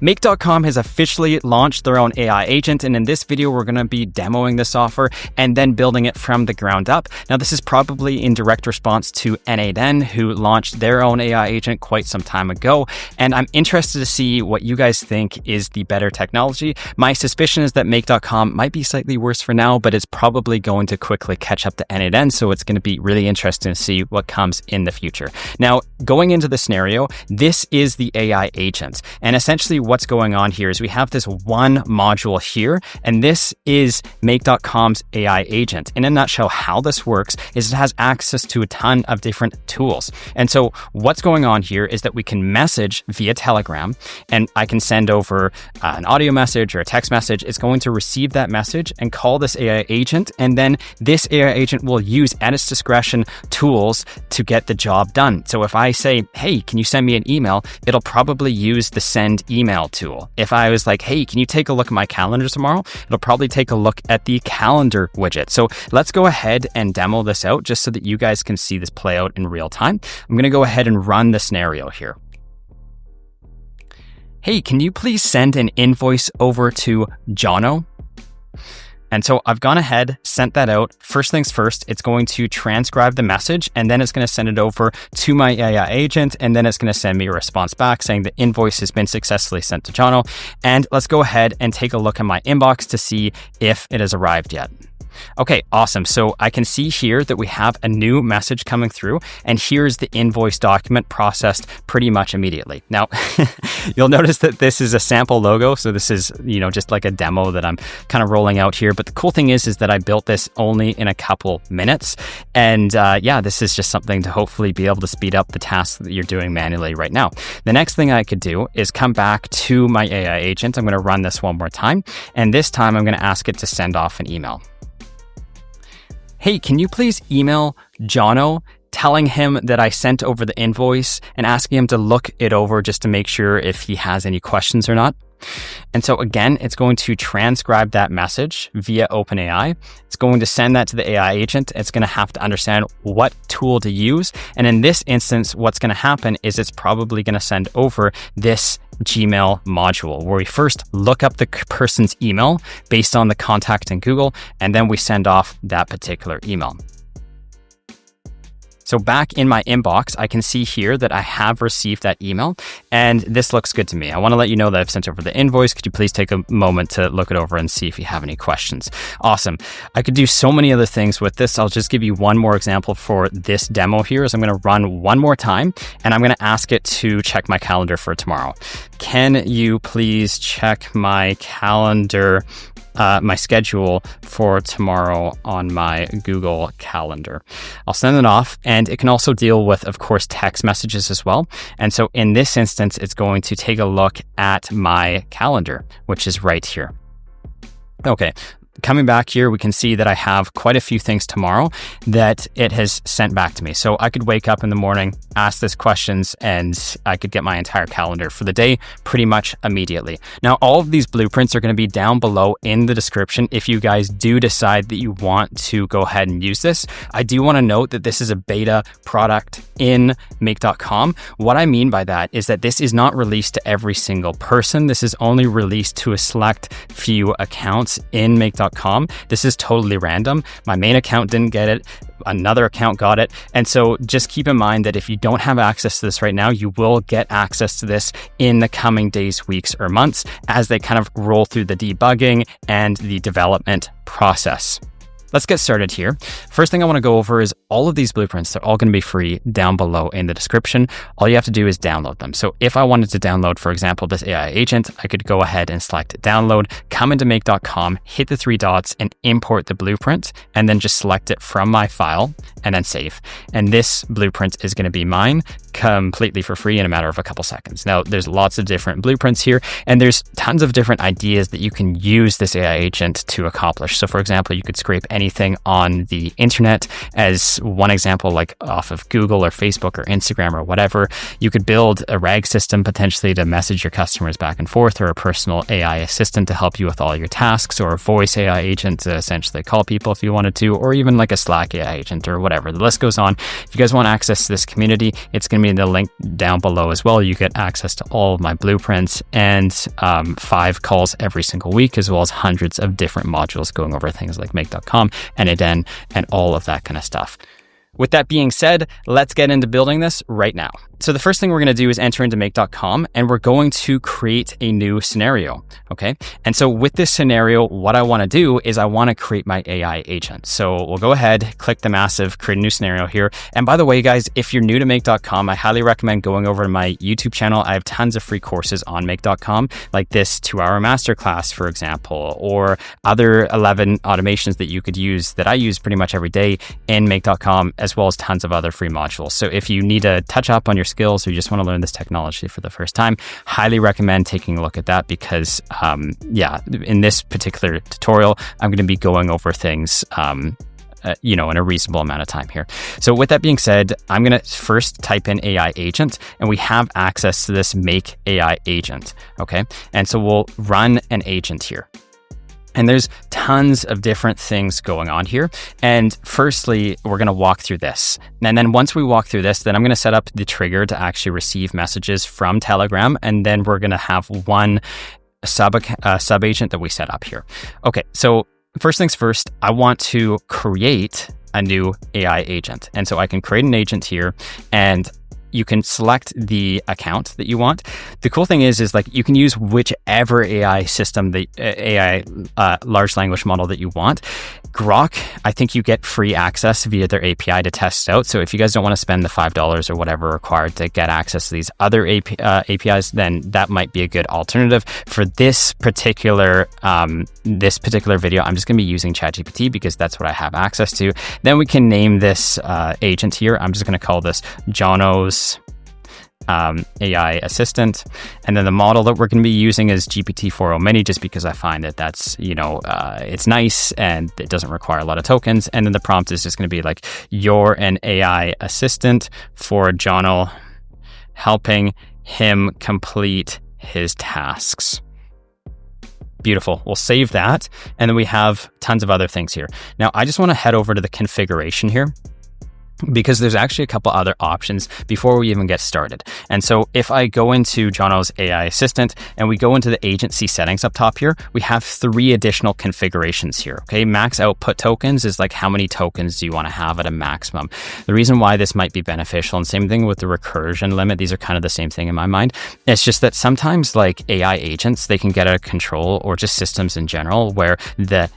Make.com has officially launched their own AI agent, and in this video, we're going to be demoing this offer and then building it from the ground up. Now, this is probably in direct response to N8N, who launched their own AI agent quite some time ago, and I'm interested to see what you guys think is the better technology. My suspicion is that Make.com might be slightly worse for now, but it's probably going to quickly catch up to N8N, so it's going to be really interesting to see what comes in the future. Now, going into the scenario, this is the AI agent, and essentially what's going on here is we have this one module here, and this is Make.com's AI agent. In a nutshell, how this works is it has access to a ton of different tools. And so what's going on here is that we can message via Telegram, and I can send over an audio message or a text message. It's going to receive that message and call this AI agent, and then this AI agent will use at its discretion tools to get the job done. So if I say, hey, can you send me an email? It'll probably use the send email tool. If I was like, hey, can you take a look at my calendar tomorrow? It'll probably take a look at the calendar widget. So let's go ahead and demo this out just so that you guys can see this play out in real time. I'm going to go ahead and run the scenario here. Hey, can you please send an invoice over to Jono? And so I've gone ahead, sent that out. First things first, it's going to transcribe the message, and then it's going to send it over to my AI agent, and then it's going to send me a response back saying the invoice has been successfully sent to Jono. And let's go ahead and take a look at my inbox to see if it has arrived yet. Okay, awesome. So I can see here that we have a new message coming through, and here's the invoice document processed pretty much immediately. Now, you'll notice that this is a sample logo. So this is, just like a demo that I'm kind of rolling out here. But the cool thing is that I built this only in a couple minutes. And this is just something to hopefully be able to speed up the tasks that you're doing manually right now. The next thing I could do is come back to my AI agent. I'm going to run this one more time. And this time I'm going to ask it to send off an email. Hey, can you please email Jono telling him that I sent over the invoice and asking him to look it over just to make sure if he has any questions or not? And so again, it's going to transcribe that message via OpenAI. It's going to send that to the AI agent. It's going to have to understand what tool to use. And in this instance, what's going to happen is it's probably going to send over this Gmail module where we first look up the person's email based on the contact in Google, and then we send off that particular email. So back in my inbox, I can see here that I have received that email, and this looks good to me. I want to let you know that I've sent over the invoice. Could you please take a moment to look it over and see if you have any questions? Awesome. I could do so many other things with this. I'll just give you one more example for this demo here. So I'm going to run one more time, and I'm going to ask it to check my calendar for tomorrow. Can you please check my calendar, my schedule for tomorrow on my Google Calendar? I'll send it off, and it can also deal with, of course, text messages as well. And so in this instance, it's going to take a look at my calendar, which is right here. Okay. Coming back here, we can see that I have quite a few things tomorrow that it has sent back to me. So I could wake up in the morning, ask this questions, and I could get my entire calendar for the day pretty much immediately. Now, all of these blueprints are going to be down below in the description if you guys do decide that you want to go ahead and use this. I do want to note that this is a beta product in Make.com. What I mean by that is that this is not released to every single person. This is only released to a select few accounts in Make.com. This is totally random. My main account didn't get it. Another account got it. And so just keep in mind that if you don't have access to this right now, you will get access to this in the coming days, weeks, or months as they kind of roll through the debugging and the development process. Let's get started here. First thing I want to go over is all of these blueprints. They're all going to be free down below in the description. All you have to do is download them. So if I wanted to download, for example, this AI agent, I could go ahead and select download, come into Make.com, hit the three dots and import the blueprint, and then just select it from my file and then save. And this blueprint is going to be mine completely for free in a matter of a couple seconds. Now, there's lots of different blueprints here, and there's tons of different ideas that you can use this AI agent to accomplish. So for example, you could scrape anything on the internet as one example, like off of Google or Facebook or Instagram or whatever. You could build a RAG system potentially to message your customers back and forth, or a personal AI assistant to help you with all your tasks, or a voice AI agent to essentially call people if you wanted to, or even like a Slack AI agent or whatever. The list goes on. If you guys want access to this community, it's going to me the link down below as well. You get access to all of my blueprints and 5 calls every single week, as well as hundreds of different modules going over things like make.com and Eden and all of that kind of stuff. With that being said, let's get into building this right now. So the first thing we're going to do is enter into make.com, and we're going to create a new scenario. Okay. And so with this scenario, what I want to do is I want to create my AI agent. So we'll go ahead, click the massive create a new scenario here. And by the way, guys, if you're new to make.com, I highly recommend going over to my YouTube channel. I have tons of free courses on make.com, like this 2-hour masterclass, for example, or other 11 automations that you could use that I use pretty much every day in make.com, as well as tons of other free modules. So if you need to touch up on your skills or you just want to learn this technology for the first time, highly recommend taking a look at that because, in this particular tutorial, I'm going to be going over things, in a reasonable amount of time here. So with that being said, I'm going to first type in AI agent, and we have access to this make AI agent. Okay. And so we'll run an agent here. And there's tons of different things going on here. And firstly, we're going to walk through this. And then once we walk through this, then I'm going to set up the trigger to actually receive messages from Telegram. And then we're going to have one sub agent that we set up here. Okay, so first things first, I want to create a new AI agent. And so I can create an agent here, and you can select the account that you want. The cool thing is like you can use whichever AI system, the AI large language model that you want. Grok, I think you get free access via their API to test out. So if you guys don't want to spend the $5 or whatever required to get access to these other APIs, then that might be a good alternative. For this particular video, I'm just going to be using ChatGPT because that's what I have access to. Then we can name this agent here. I'm just going to call this Jono's AI assistant, and then the model that we're going to be using is GPT-4o Mini, just because I find that that's it's nice and it doesn't require a lot of tokens. And then the prompt is just going to be like, you're an AI assistant for Jono, helping him complete his tasks. Beautiful. We'll save that, and then we have tons of other things here. Now I just want to head over to the configuration here, because there's actually a couple other options before we even get started. And so if I go into Jono's AI assistant and we go into the agency settings up top here, we have 3 additional configurations here. Okay, max output tokens is like how many tokens do you want to have at a maximum. The reason why this might be beneficial, and same thing with the recursion limit, these are kind of the same thing in my mind. It's just that sometimes like AI agents, they can get out of control, or just systems in general, where the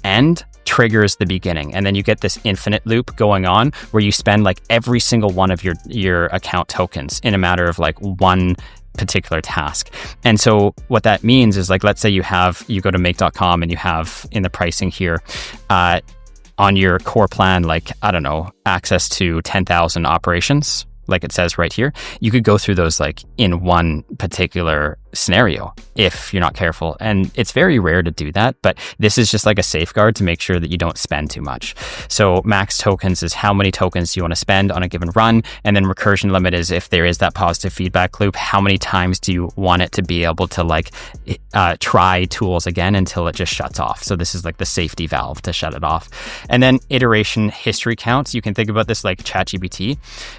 end triggers the beginning, and then you get this infinite loop going on where you spend like every single one of your account tokens in a matter of like one particular task. And so what that means is like, let's say you go to make.com and you have in the pricing here on your core plan, like, I don't know, access to 10,000 operations, like it says right here. You could go through those like in one particular scenario if you're not careful. And it's very rare to do that, but this is just like a safeguard to make sure that you don't spend too much. So max tokens is how many tokens do you want to spend on a given run. And then recursion limit is if there is that positive feedback loop, how many times do you want it to be able to like try tools again until it just shuts off. So this is like the safety valve to shut it off. And then iteration history counts. You can think about this like ChatGPT.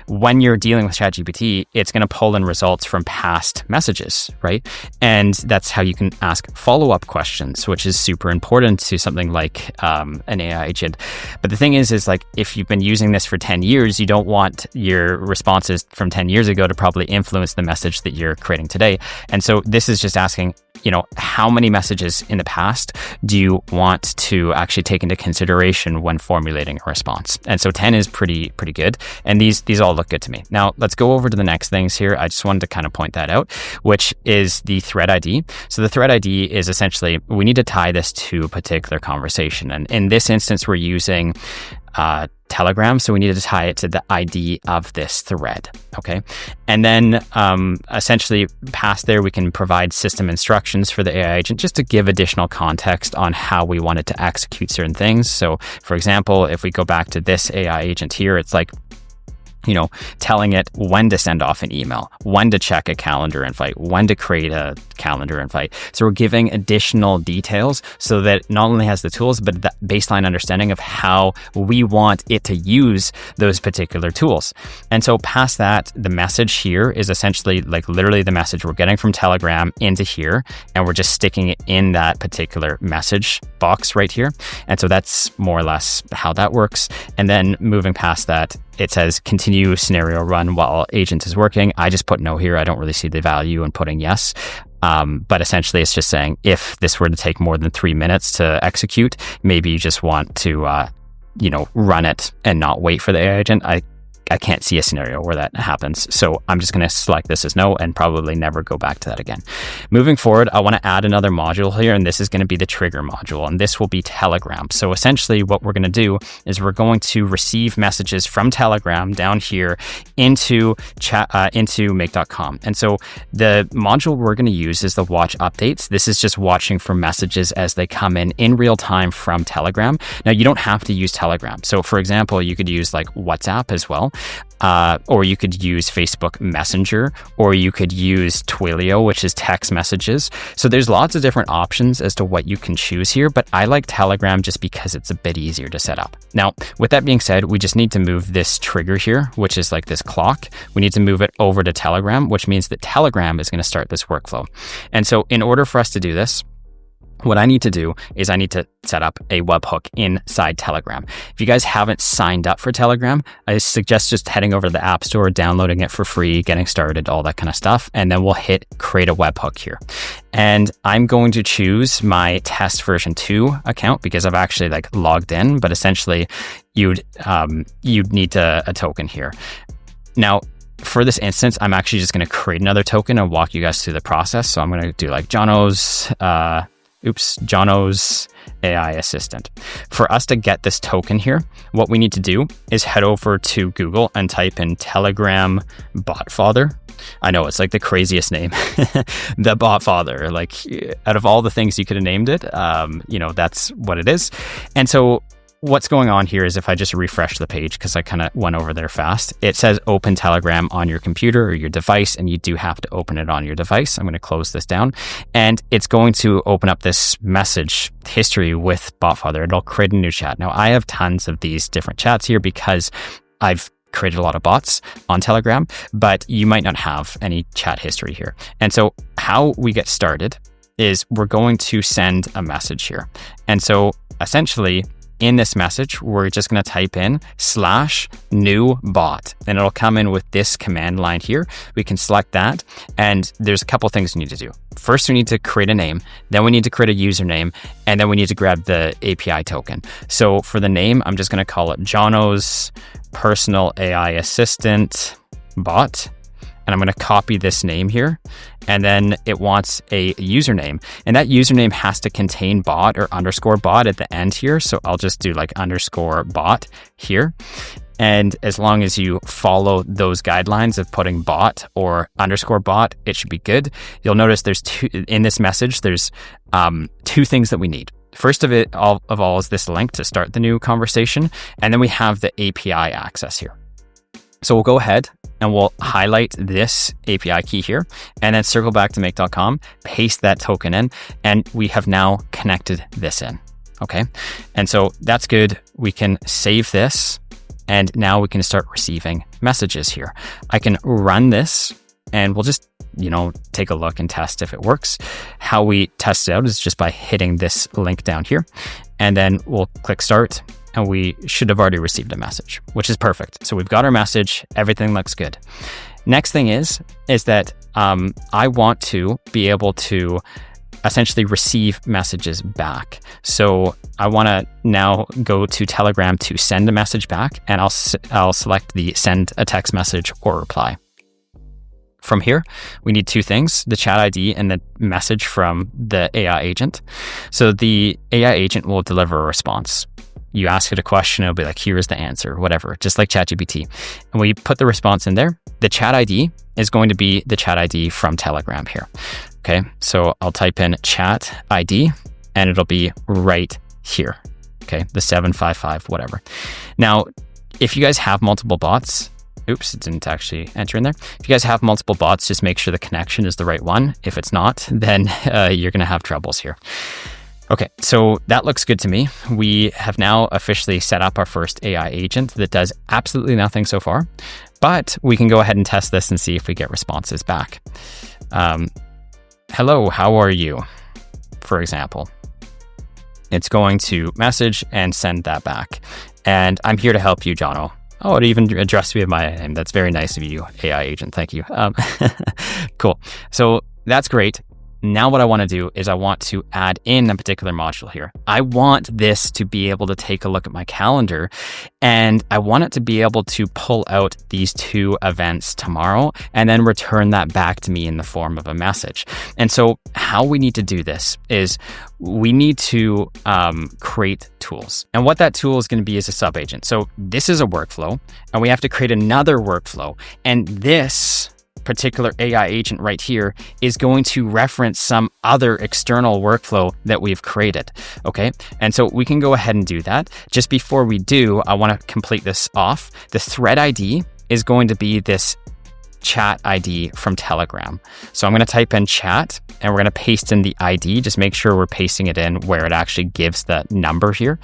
When you're dealing with ChatGPT, it's going to pull in results from past messages, right? And that's how you can ask follow-up questions, which is super important to something like an AI agent. But the thing is like, if you've been using this for 10 years, you don't want your responses from 10 years ago to probably influence the message that you're creating today. And so this is just asking, how many messages in the past do you want to actually take into consideration when formulating a response? And so 10 is pretty good. And these all look good to me. Now let's go over to the next things here. I just wanted to kind of point that out, which is the thread ID. So the thread ID is essentially, we need to tie this to a particular conversation. And in this instance, we're using Telegram. So we need to tie it to the ID of this thread. Okay. And then essentially past there, we can provide system instructions for the AI agent just to give additional context on how we want it to execute certain things. So for example, if we go back to this AI agent here, it's like, telling it when to send off an email, when to check a calendar invite, when to create a calendar invite. So we're giving additional details so that it not only has the tools, but that baseline understanding of how we want it to use those particular tools. And so past that, the message here is essentially like literally the message we're getting from Telegram into here, and we're just sticking it in that particular message box right here. And so that's more or less how that works. And then moving past that, it says continue scenario run while agent is working. I just put no here. I don't really see the value in putting yes. But essentially it's just saying if this were to take more than 3 minutes to execute, maybe you just want to, run it and not wait for the AI agent. I can't see a scenario where that happens. So I'm just going to select this as no and probably never go back to that again. Moving forward, I want to add another module here, and this is going to be the trigger module, and this will be Telegram. So essentially what we're going to do is we're going to receive messages from Telegram down here into make.com. And so the module we're going to use is the watch updates. This is just watching for messages as they come in real time from Telegram. Now you don't have to use Telegram. So for example, you could use like WhatsApp as well. Or you could use Facebook Messenger, or you could use Twilio, which is text messages. So there's lots of different options as to what you can choose here, but I like Telegram just because it's a bit easier to set up. Now, with that being said, we just need to move this trigger here, which is like this clock. We need to move it over to Telegram, which means that Telegram is going to start this workflow. And so in order for us to do this, what I need to do is I need to set up a webhook inside Telegram. If you guys haven't signed up for Telegram, I suggest just heading over to the App Store, downloading it for free, getting started, all that kind of stuff. And then we'll hit create a webhook here. And I'm going to choose my test version 2 account because I've actually like logged in, but essentially you'd need a token here. Now, for this instance, I'm actually just going to create another token and walk you guys through the process. So I'm going to do like Jono's AI assistant. For us to get this token here, what we need to do is head over to Google and type in Telegram botfather. I know it's like the craziest name, the botfather. Like out of all the things you could have named it, that's what it is. And so what's going on here is if I just refresh the page, because I kind of went over there fast, it says open Telegram on your computer or your device, and you do have to open it on your device. I'm going to close this down, and it's going to open up this message history with Botfather. It'll create a new chat. Now, I have tons of these different chats here because I've created a lot of bots on Telegram, but you might not have any chat history here. And so how we get started is we're going to send a message here. And so essentially, in this message, we're just going to type in /new bot, and it'll come in with this command line here. We can select that, and there's a couple things we need to do. First, we need to create a name, then we need to create a username, and then we need to grab the API token. So for the name, I'm just going to call it Jono's personal AI assistant bot. And I'm going to copy this name here, and then it wants a username, and that username has to contain bot or underscore bot at the end here. So I'll just do like underscore bot here. And as long as you follow those guidelines of putting bot or underscore bot, it should be good. You'll notice there's in this message, there's two things that we need. First of all is this link to start the new conversation. And then we have the API access here. So we'll go ahead and we'll highlight this API key here and then circle back to make.com, paste that token in, and we have now connected this in. Okay. And so that's good. We can save this, and now we can start receiving messages here. I can run this, and we'll just, take a look and test if it works. How we test it out is just by hitting this link down here, and then we'll click start. And we should have already received a message, which is perfect. So we've got our message, everything looks good. Next thing is that I want to be able to essentially receive messages back. So I want to now go to Telegram to send a message back, and I'll select the send a text message or reply. From here, we need two things, the chat ID and the message from the AI agent. So the AI agent will deliver a response. You ask it a question, it'll be like, here's the answer, whatever, just like ChatGPT. And we put the response in there. The chat ID is going to be the chat ID from Telegram here. Okay, so I'll type in chat ID and it'll be right here. Okay, the 755, whatever. Now, if you guys have multiple bots, Oops, it didn't actually enter in there. If you guys have multiple bots, just make sure the connection is the right one. If it's not, then you're going to have troubles here. Okay, so that looks good to me. We have now officially set up our first AI agent that does absolutely nothing so far, but we can go ahead and test this and see if we get responses back. Hello, how are you? For example, it's going to message and send that back. And I'm here to help you, Jono. Oh, it even addressed me with my name. That's very nice of you, AI agent. Thank you. Cool. So that's great. Now what I want to do is I want to add in a particular module here. I want this to be able to take a look at my calendar, and I want it to be able to pull out these 2 events tomorrow and then return that back to me in the form of a message. And so how we need to do this is we need to create tools. And what that tool is going to be is a sub-agent. So this is a workflow, and we have to create another workflow. And this particular AI agent right here is going to reference some other external workflow that we've created. Okay. And so we can go ahead and do that. Just before we do, I want to complete this off. The thread ID is going to be this chat ID from Telegram. So I'm going to type in chat and we're going to paste in the ID. Just make sure we're pasting it in where it actually gives the number here,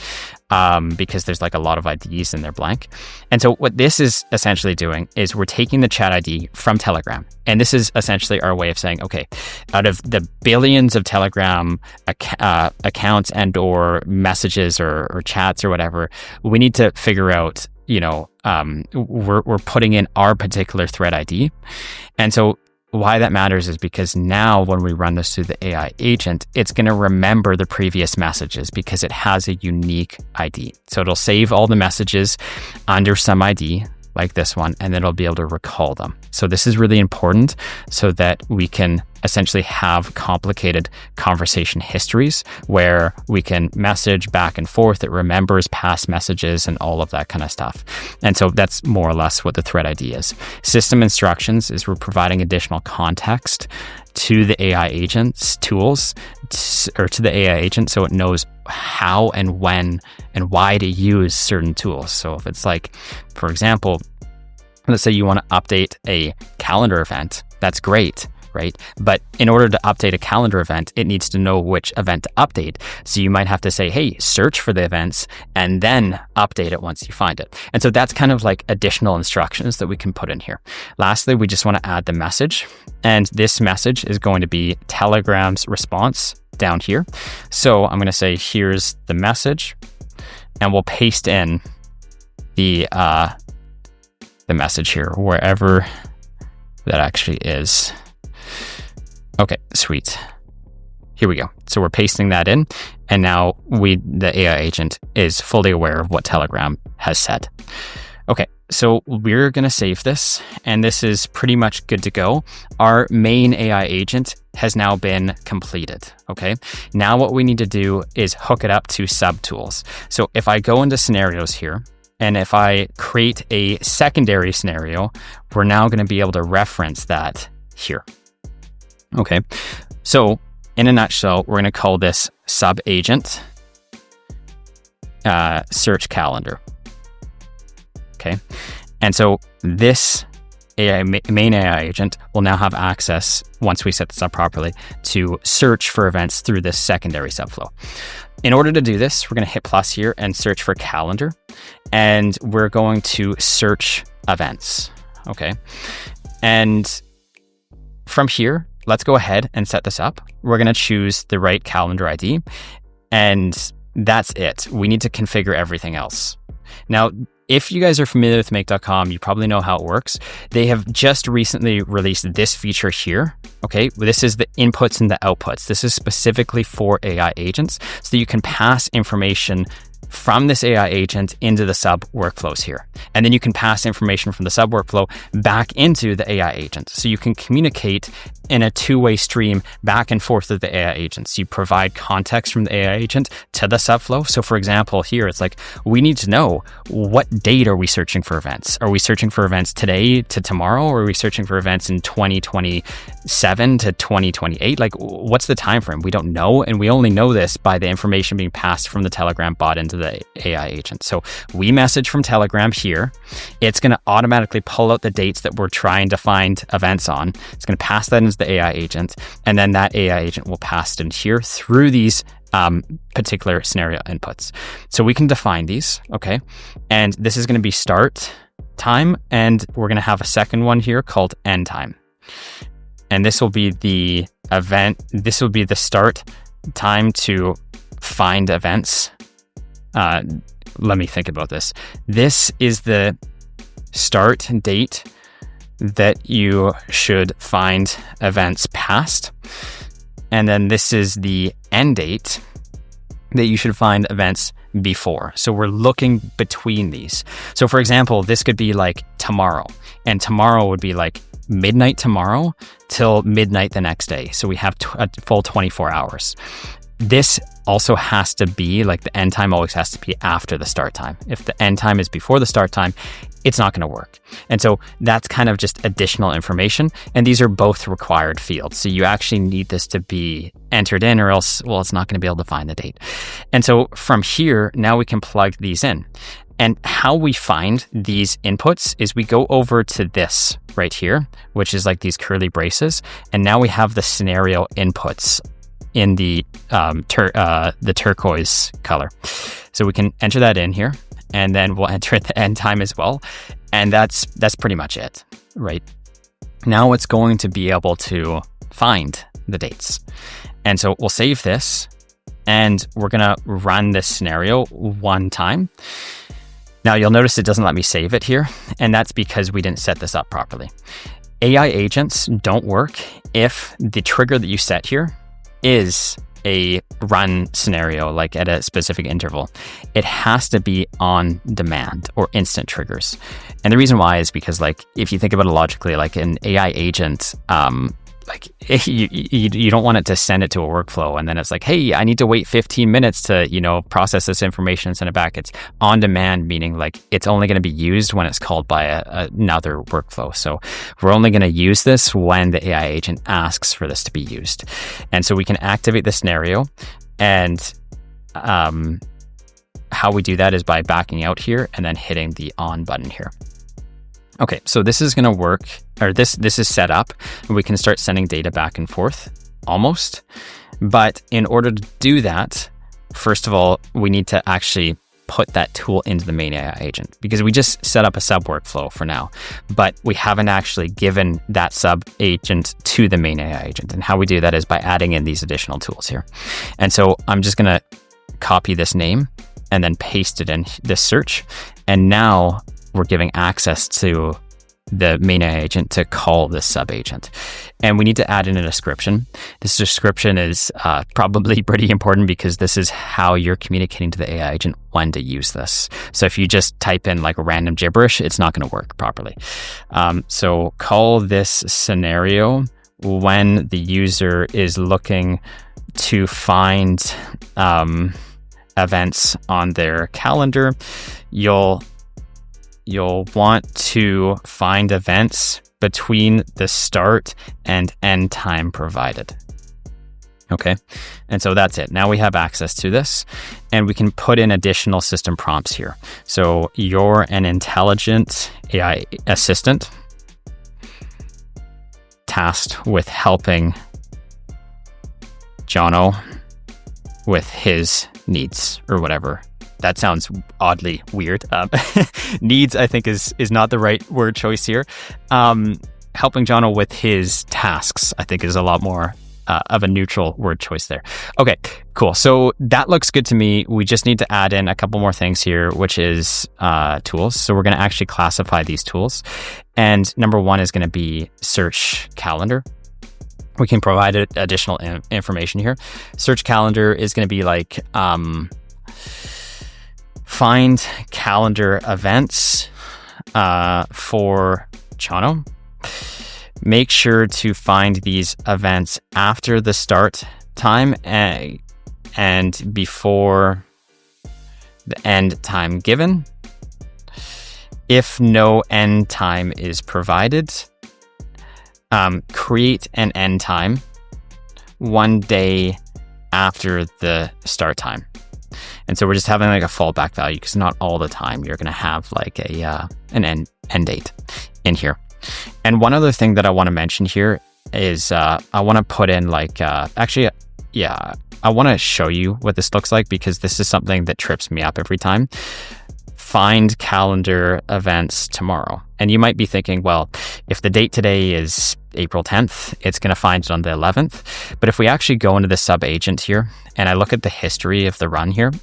because there's like a lot of IDs and they're blank. And so what this is essentially doing is we're taking the chat ID from Telegram. And this is essentially our way of saying, okay, out of the billions of Telegram accounts and or messages or chats or whatever, we need to figure out, we're putting in our particular thread ID. And so why that matters is because now when we run this through the AI agent, it's going to remember the previous messages because it has a unique ID. So it'll save all the messages under some ID like this one, and then it'll be able to recall them. So this is really important so that we can essentially have complicated conversation histories where we can message back and forth. It remembers past messages and all of that kind of stuff. And so that's more or less what the thread ID is. System instructions is we're providing additional context to the AI agent's tools or to the AI agent so it knows how and when and why to use certain tools. So if it's like, for example, let's say you want to update a calendar event, that's great, right? But in order to update a calendar event, it needs to know which event to update. So you might have to say, hey, search for the events and then update it once you find it. And so that's kind of like additional instructions that we can put in here. Lastly, we just want to add the message. And this message is going to be Telegram's response down here. So I'm going to say, here's the message, and we'll paste in the message here, wherever that actually is. Okay, sweet. Here we go. So we're pasting that in, and now the AI agent is fully aware of what Telegram has said. Okay, so we're going to save this, and this is pretty much good to go. Our main AI agent has now been completed. Okay, now what we need to do is hook it up to subtools. So if I go into scenarios here, and if I create a secondary scenario, we're now going to be able to reference that here. Okay, so in a nutshell, we're going to call this sub-agent search calendar. Okay, and so this main AI agent will now have access, once we set this up properly, to search for events through this secondary subflow. In order to do this, we're going to hit plus here and search for calendar, and we're going to search events. Okay, and from here, let's go ahead and set this up. We're going to choose the right calendar ID, and that's it. We need to configure everything else. Now, if you guys are familiar with Make.com, you probably know how it works. They have just recently released this feature here. Okay, this is the inputs and the outputs. This is specifically for AI agents, so that you can pass information from this AI agent into the sub workflows here. And then you can pass information from the sub workflow back into the AI agent. So you can communicate in a two-way stream back and forth with the AI agents. You provide context from the AI agent to the subflow. So for example, here it's like, we need to know what date are we searching for events? Are we searching for events today to tomorrow? Or are we searching for events in 2020 2027 to 2028. Like, what's the time frame? We don't know, and we only know this by the information being passed from the Telegram bot into the AI agent. So we message from Telegram here. It's going to automatically pull out the dates that we're trying to find events on. It's going to pass that into the AI agent, and then that AI agent will pass it in here through these particular scenario inputs. So we can define these, okay? And this is going to be start time, and we're going to have a second one here called end time. And this will be the event. This will be the start time to find events. Let me think about this. This is the start date that you should find events past. And then this is the end date that you should find events before. So we're looking between these. So for example, this could be like tomorrow, and tomorrow would be like midnight tomorrow till midnight the next day. So we have a full 24 hours. This also has to be like the end time always has to be after the start time. If the end time is before the start time, it's not going to work. And so that's kind of just additional information. And these are both required fields. So you actually need this to be entered in, or else, well, it's not going to be able to find the date. And so from here, now we can plug these in. And how we find these inputs is we go over to this right here, which is like these curly braces. And now we have the scenario inputs in the turquoise color. So we can enter that in here, and then we'll enter the end time as well. And that's pretty much it, right? Now it's going to be able to find the dates. And so we'll save this, and we're going to run this scenario one time. Now you'll notice it doesn't let me save it here, and that's because we didn't set this up properly. AI agents don't work if the trigger that you set here is a run scenario, like at a specific interval. It has to be on demand or instant triggers. And the reason why is because, like, if you think about it logically, like an AI agent, like you don't want it to send it to a workflow and then it's like, hey, I need to wait 15 minutes to, process this information and send it back. It's on demand, meaning like it's only going to be used when it's called by another workflow. So we're only going to use this when the AI agent asks for this to be used. And so we can activate the scenario, and how we do that is by backing out here and then hitting the on button here. Okay, so this is going to work, or this is set up, and we can start sending data back and forth, almost. But in order to do that, first of all, we need to actually put that tool into the main AI agent, because we just set up a sub workflow for now, but we haven't actually given that sub agent to the main AI agent. And how we do that is by adding in these additional tools here. And so I'm just going to copy this name and then paste it in this search. And now we're giving access to the main AI agent to call this sub agent. And we need to add in a description. This description is probably pretty important, because this is how you're communicating to the AI agent when to use this. So if you just type in like random gibberish, it's not going to work properly. So call this scenario when the user is looking to find events on their calendar. You'll want to find events between the start and end time provided. Okay, and so that's it. Now we have access to this, and we can put in additional system prompts here. So you're an intelligent AI assistant tasked with helping Jono with his needs, or whatever. That sounds oddly weird. Needs, I think, is not the right word choice here. Helping Jono with his tasks, I think, is a lot more of a neutral word choice there. Okay, cool. So that looks good to me. We just need to add in a couple more things here, which is tools. So we're going to actually classify these tools. And number one is going to be search calendar. We can provide additional information here. Search calendar is going to be like... find calendar events for Jono. Make sure to find these events after the start time and before the end time given. If no end time is provided, create an end time one day after the start time. And so we're just having like a fallback value because not all the time you're going to have like an end date in here. And one other thing that I want to mention here is I want to put in like, I want to show you what this looks like because this is something that trips me up every time. Find calendar events tomorrow. And you might be thinking, well, if the date today is April 10th, it's going to find it on the 11th. But if we actually go into the sub agent here and I look at the history of the run here,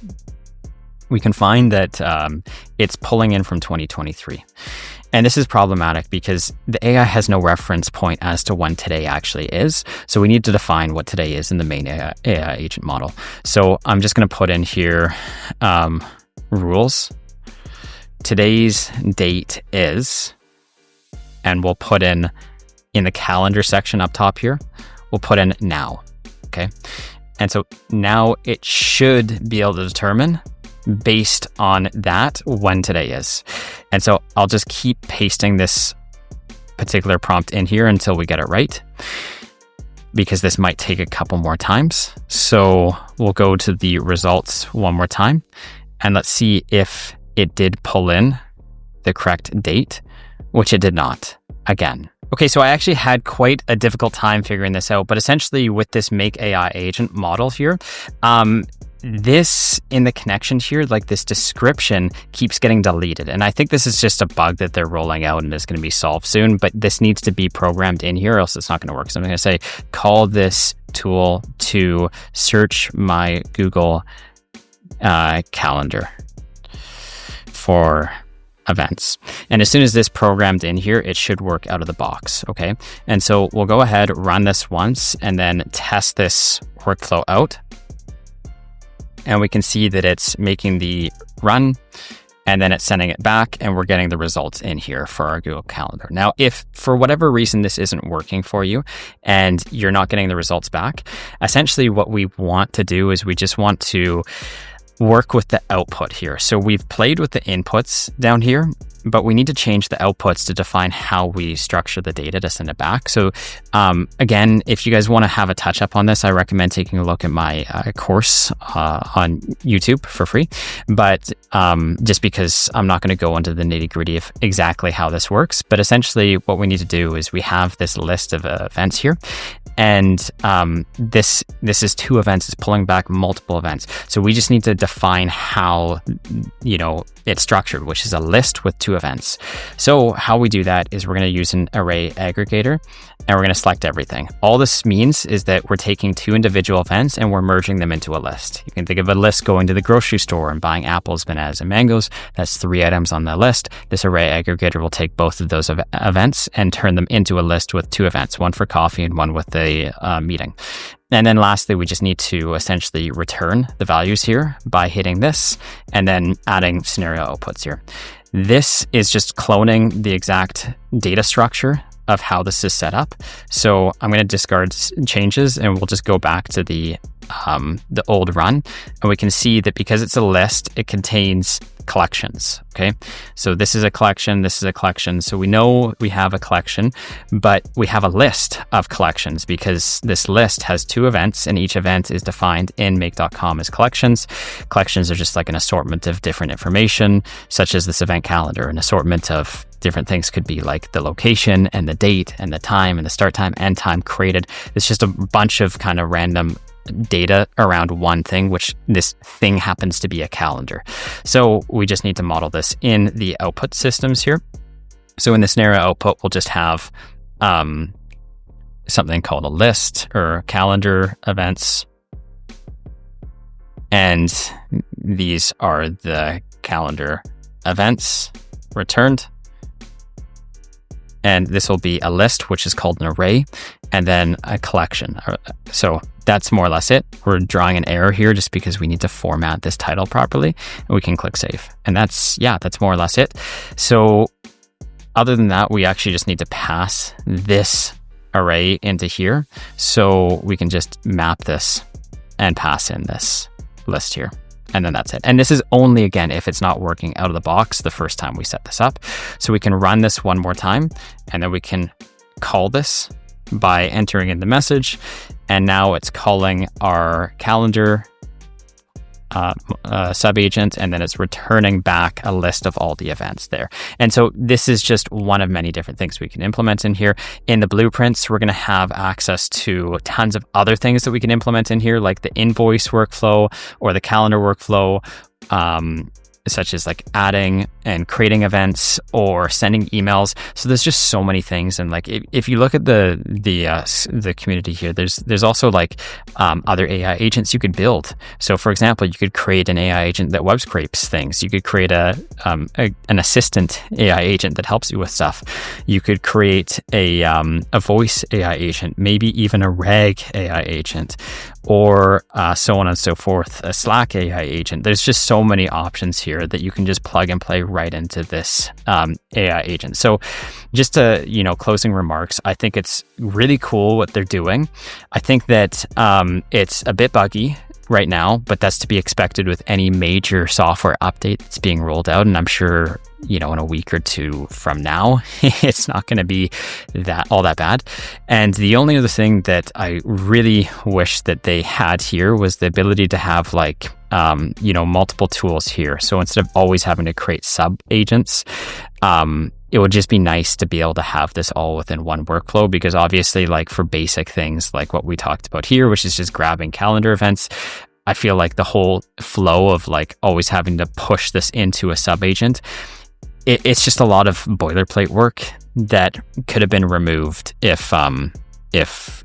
we can find that it's pulling in from 2023. And this is problematic because the AI has no reference point as to when today actually is. So we need to define what today is in the main AI agent model. So I'm just going to put in here rules. Today's date is, and we'll put in the calendar section up top here, we'll put in now, okay? And so now it should be able to determine based on that when today is. And so I'll just keep pasting this particular prompt in here until we get it right, because this might take a couple more times. So we'll go to the results one more time and let's see if it did pull in the correct date, which it did not again. Okay, so I actually had quite a difficult time figuring this out, but essentially with this make AI agent model here, this in the connection here, like this description keeps getting deleted. And I think this is just a bug that they're rolling out and is going to be solved soon, but this needs to be programmed in here or else it's not going to work. So I'm going to say, call this tool to search my Google calendar for events. And as soon as this programmed in here, it should work out of the box, okay? And so we'll go ahead, run this once, and then test this workflow out. And we can see that it's making the run, and then it's sending it back, and we're getting the results in here for our Google Calendar. Now, if for whatever reason this isn't working for you, and you're not getting the results back, essentially what we want to do is we just want to work with the output here. So we've played with the inputs down here, but we need to change the outputs to define how we structure the data to send it back. So again, if you guys want to have a touch up on this, I recommend taking a look at my course on YouTube for free. But just because I'm not going to go into the nitty gritty of exactly how this works, but essentially what we need to do is we have this list of events here. And this is 2 events. It's pulling back multiple events. So we just need to define how, it's structured, which is a list with 2 events. So how we do that is we're going to use an array aggregator, and we're going to select everything. All this means is that we're taking 2 individual events and we're merging them into a list. You can think of a list going to the grocery store and buying apples, bananas, and mangoes. That's 3 items on the list. This array aggregator will take both of those events and turn them into a list with 2 events, one for coffee and one with the meeting. And then lastly, we just need to essentially return the values here by hitting this and then adding scenario outputs here. This is just cloning the exact data structure of how this is set up. So I'm going to discard changes and we'll just go back to the old run. And we can see that because it's a list, it contains collections. Okay. So this is a collection. This is a collection. So we know we have a collection, but we have a list of collections because this list has 2 events and each event is defined in make.com as collections. Collections are just like an assortment of different information, such as this event calendar. An assortment of different things could be like the location and the date and the time and the start time and time created. It's just a bunch of kind of random data around one thing, which this thing happens to be a calendar. So we just need to model this in the output systems here. So in the scenario output, we'll just have something called a list or calendar events. And these are the calendar events returned. And this will be a list, which is called an array, and then a collection. So that's more or less it. We're drawing an error here just because we need to format this title properly, and we can click save. And that's more or less it. So other than that, we actually just need to pass this array into here. So we can just map this and pass in this list here. And then that's it. And this is only, again, if it's not working out of the box the first time we set this up. So we can run this one more time, and then we can call this by entering in the message, and now it's calling our calendar sub-agent, and then it's returning back a list of all the events there. And so this is just one of many different things we can implement in here. In the blueprints, we're going to have access to tons of other things that we can implement in here, like the invoice workflow or the calendar workflow, such as like adding and creating events or sending emails. So there's just so many things. And like if you look at the community here, there's also like other AI agents you could build. So for example, you could create an AI agent that web scrapes things. You could create an assistant AI agent that helps you with stuff. You could create a voice AI agent, maybe even a RAG AI agent, or so on and so forth, a Slack AI agent. There's just so many options here that you can just plug and play right into this AI agent. So just to, closing remarks, I think it's really cool what they're doing. I think that it's a bit buggy right now, but that's to be expected with any major software update that's being rolled out. And I'm sure, in a week or two from now, it's not going to be all that bad. And the only other thing that I really wish that they had here was the ability to have like, multiple tools here. So instead of always having to create sub agents, it would just be nice to be able to have this all within one workflow, because obviously like for basic things like what we talked about here, which is just grabbing calendar events, I feel like the whole flow of like always having to push this into a sub agent, it's just a lot of boilerplate work that could have been removed if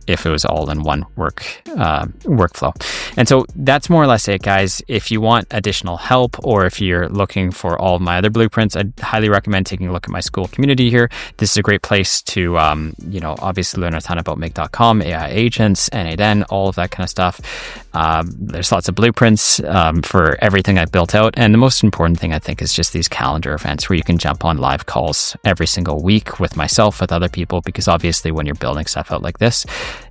it was all in one workflow. And so that's more or less it, guys. If you want additional help, or if you're looking for all of my other blueprints, I'd highly recommend taking a look at my school community here. This is a great place to, obviously learn a ton about Make.com, AI agents, N8N, all of that kind of stuff. There's lots of blueprints for everything I've built out. And the most important thing, I think, is just these calendar events where you can jump on live calls every single week with myself, with other people, because obviously when you're building stuff out like this,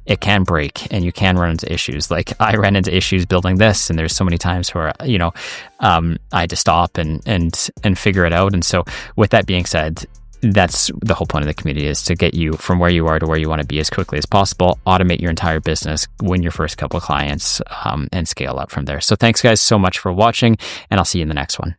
it can break and you can run into issues. Like I ran into issues building this, and there's so many times where, I had to stop and figure it out. And so with that being said, that's the whole point of the community, is to get you from where you are to where you want to be as quickly as possible, automate your entire business, win your first couple of clients, and scale up from there. So thanks guys so much for watching, and I'll see you in the next one.